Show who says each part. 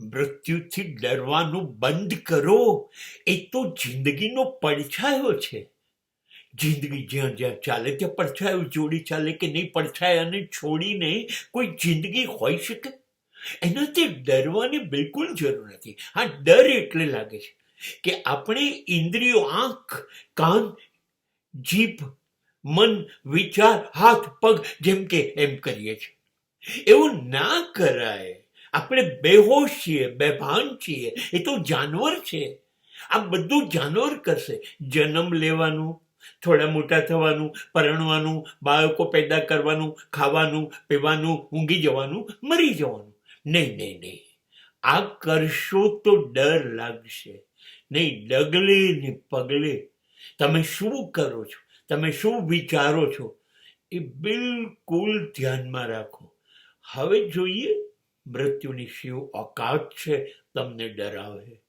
Speaker 1: મૃત્યુથી ડરવાનું બંધ કરો. એ તો જિંદગીનો પડછાયો છે. જિંદગી જ્યાં જ્યાં ચાલે ત્યાં પડછાયો જોડી ચાલે કે નહીં, પડછાયાને છોડીને કોઈ જિંદગી હોઈ શકે? એનાથી ડરવાની બિલકુલ જરૂર નથી. હા, ડર એટલે લાગે છે કે આપણે ઇન્દ્રિયો, આંખ, કાન, જીભ, મન, વિચાર, હાથ, પગ જેમ કે એમ કરીએ છીએ. એવું ના કરાય. આપણે બેહોશ છીએ, બેભાન છીએ. એ તો જાનવર છે. આ બધું જાનવર કરશે. જન્મ લેવાનું, થોડા મોટા થવાનું, પરણવાનું, બાળકો પેદા કરવાનું, ખાવાનું, પીવાનું, ઊંઘી જવાનું, મરી જવાનું. નહીં નહીં નહીં, આ કરશો તો ડર લાગશે. નહીં, ડગલે ને પગલે તમે શું કરો છો, તમે શું વિચારો છો, એ બિલકુલ ધ્યાનમાં રાખો. હવે જોઈએ મૃત્યુની શું ઓકાત છે તમને ડરાવે.